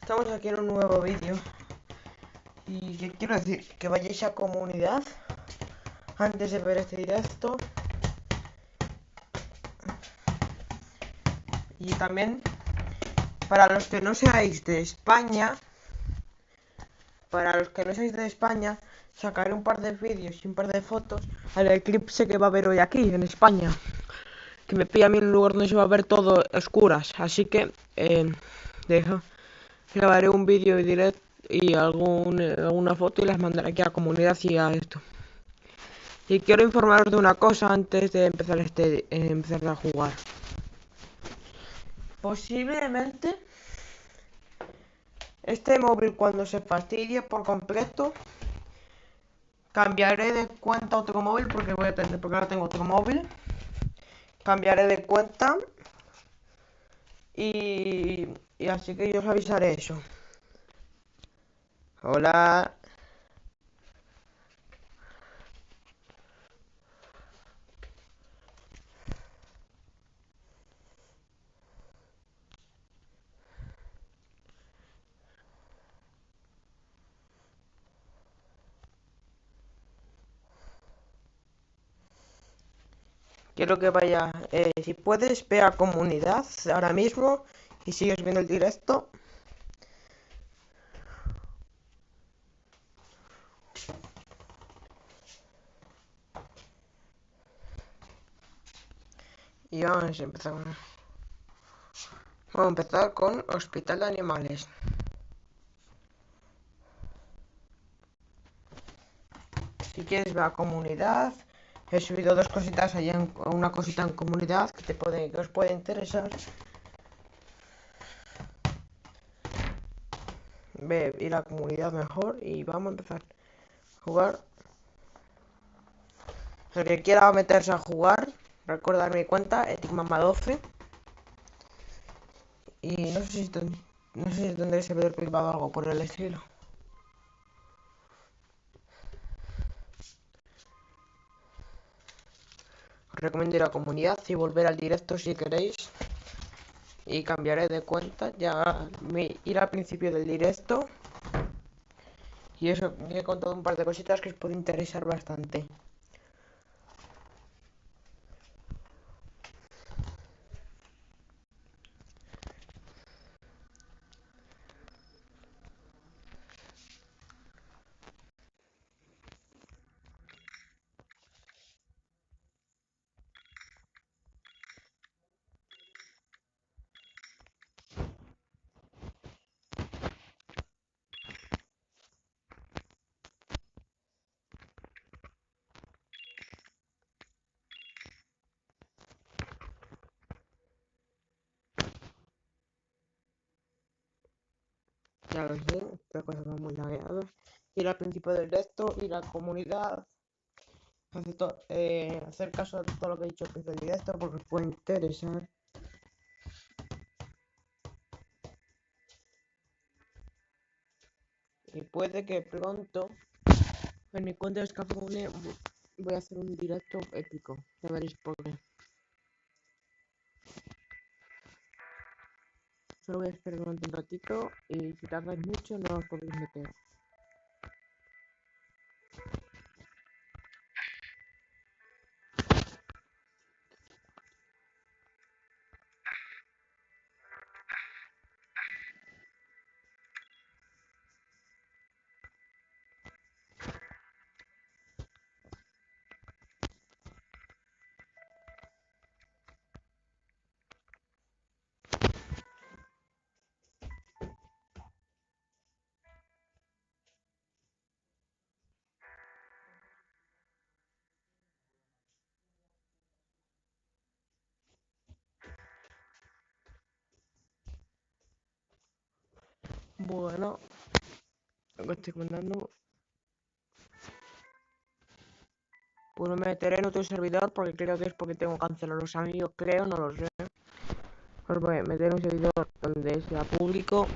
Estamos aquí en un nuevo vídeo. Y que quiero decir que vayáis a comunidad antes de ver este directo. Y también, para los que no seáis de España, sacaré un par de vídeos y un par de fotos al eclipse que va a haber hoy aquí en España. Que me pilla a mí en un lugar donde se va a ver todo a oscuras. Así que grabaré un vídeo y directo y alguna foto y las mandaré aquí a comunidad y a esto. Y quiero informaros de una cosa antes de empezar a jugar. Posiblemente este móvil, cuando se fastidie por completo, cambiaré de cuenta a otro móvil porque ahora tengo otro móvil. Cambiaré de cuenta y así que yo os avisaré eso. Hola. Quiero que vaya, si puedes, ve a comunidad ahora mismo y sigues viendo el directo. Y vamos a empezar con Hospital de Animales. Si quieres ver a comunidad, he subido dos cositas allá, una cosita en comunidad que os puede interesar. Ve, ir a comunidad mejor y vamos a empezar a jugar. El que quiera meterse a jugar, recordad mi cuenta, eticmama12. Y no sé si tendré servidor privado o algo por el estilo. Os recomiendo ir a comunidad y volver al directo si queréis. Y cambiaré de cuenta, ya ir al principio del directo. Y eso, me he contado un par de cositas que os puede interesar bastante. Ya lo sé, esta cosa va muy lagueada. Ir al principio del directo, ir a comunidad, hacer caso a todo lo que he dicho al principio del directo porque os puede interesar. Y puede que pronto en mi cuenta de Scaffolding voy a hacer un directo épico. Ya veréis por qué. Solo voy a esperar un ratito y si tardáis mucho no os podéis meter. Bueno, lo que estoy contando. Pues me meteré en otro servidor porque creo que es porque tengo cancelados los amigos, creo, no lo sé. Os voy a meter en un servidor donde sea público.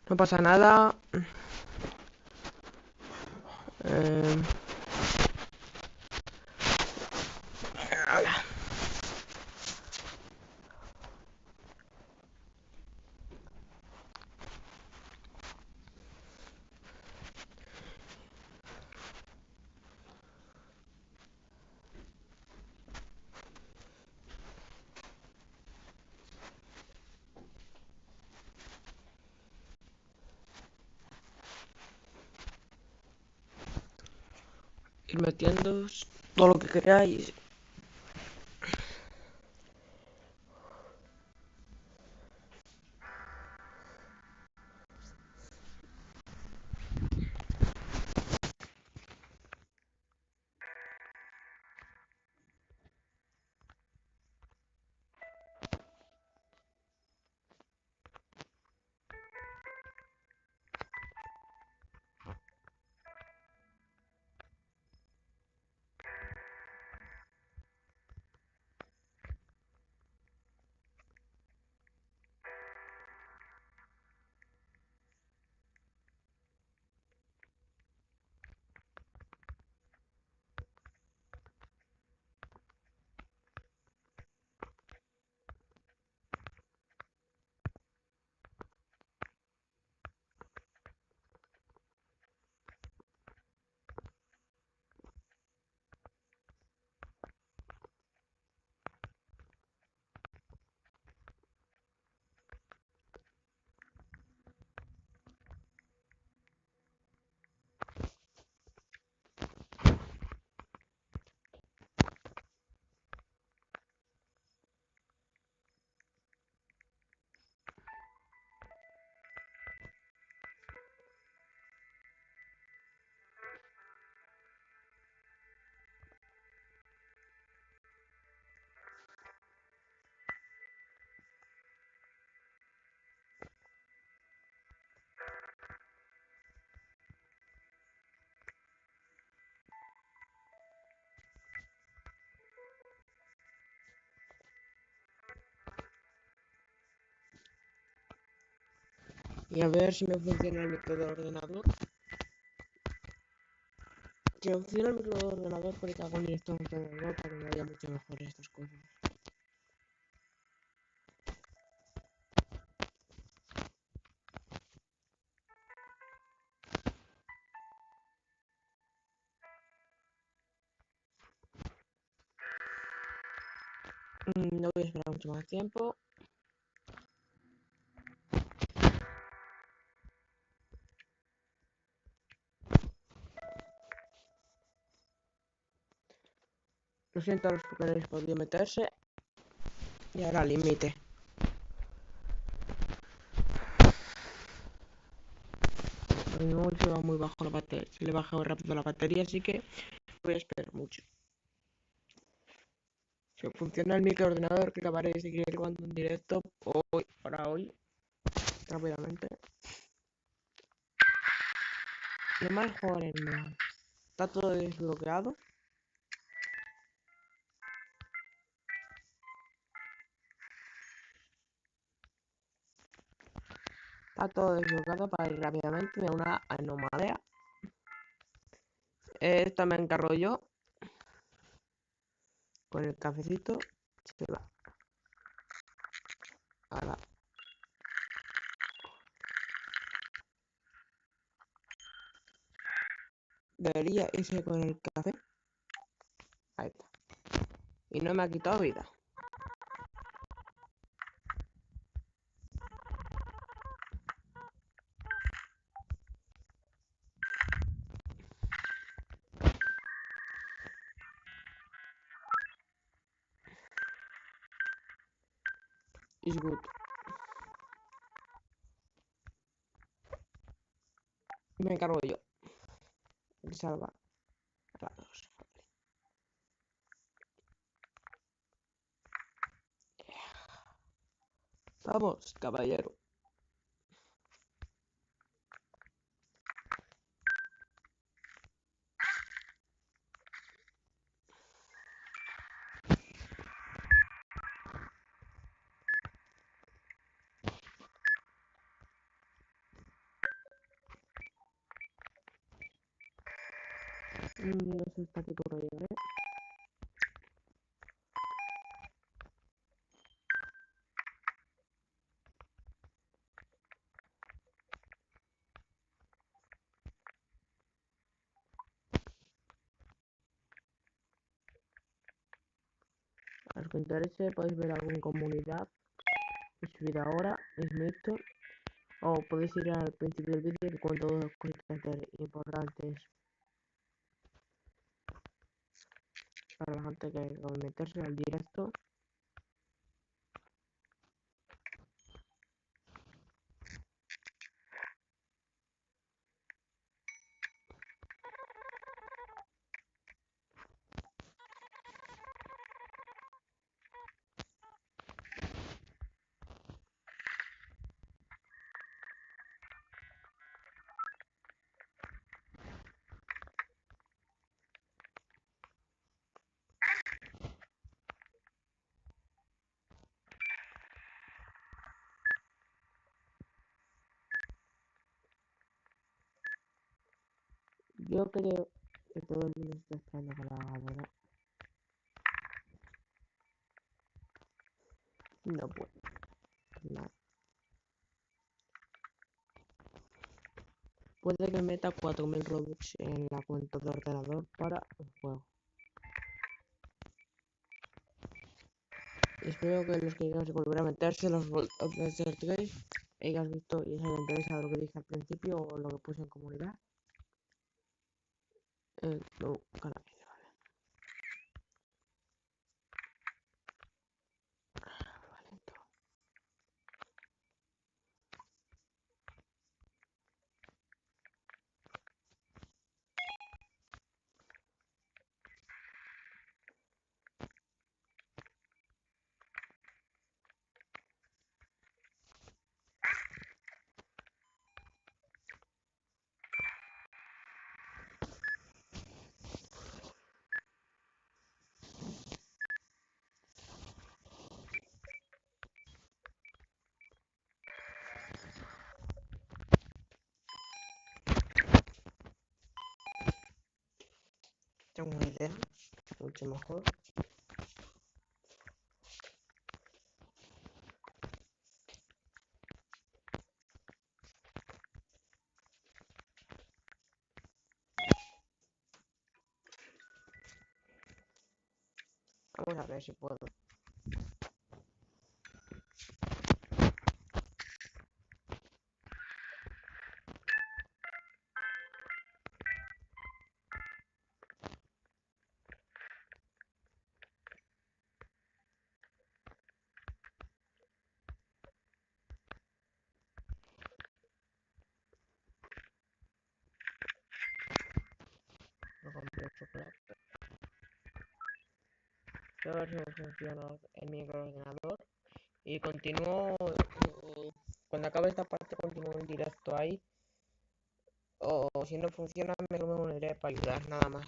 No pasa nada. Eh... ir metiendo todo lo que queráis. Y a ver si me funciona el micro del ordenador. Que funcione el micro del ordenador porque hago un directo en ordenador para que me vaya mucho mejor estas cosas. No voy a esperar mucho más tiempo. Lo siento a los que no les podía meterse. Y ahora límite. Mi móvil se va muy bajo la batería. Se le baja muy rápido la batería, así que voy a esperar mucho. Si funciona el microordenador, que acabaré de seguir grabando en directo para hoy, rápidamente. Lo más jugar en nada. Está todo desbloqueado. Está todo desbloqueado para ir rápidamente de una anomalía. Esta me encargo yo. Con el cafecito se va a la... Debería irse con el café. Ahí está. Y no me ha quitado vida. Is good. Me encargo yo. El salva a la dos. Vamos, caballero. No sé hasta qué turno llegaré. A los que interese podéis ver algo en comunidad. He subido ahora, mismito. O podéis ir al principio del vídeo que cuento dos cositas importantes. para la gente que acaba de meterse al directo. Yo creo que todo el mundo está esperando con la lavadora. No puedo. No. Puede que meta 4000 Robux en la cuenta de ordenador para un juego. Espero que los que quieran volver a meterse los acertéis, hayas visto y os haya interesado lo que dije al principio o lo que puse en comunidad. No, caray, vale. Tengo una idea mucho mejor. Vamos a ver si puedo. No compré el chocolate. Voy a ver si me funciona el microordenador. Y continúo. Cuando acabe esta parte, continúo en directo ahí. O si no funciona, me uniré para ayudar, nada más.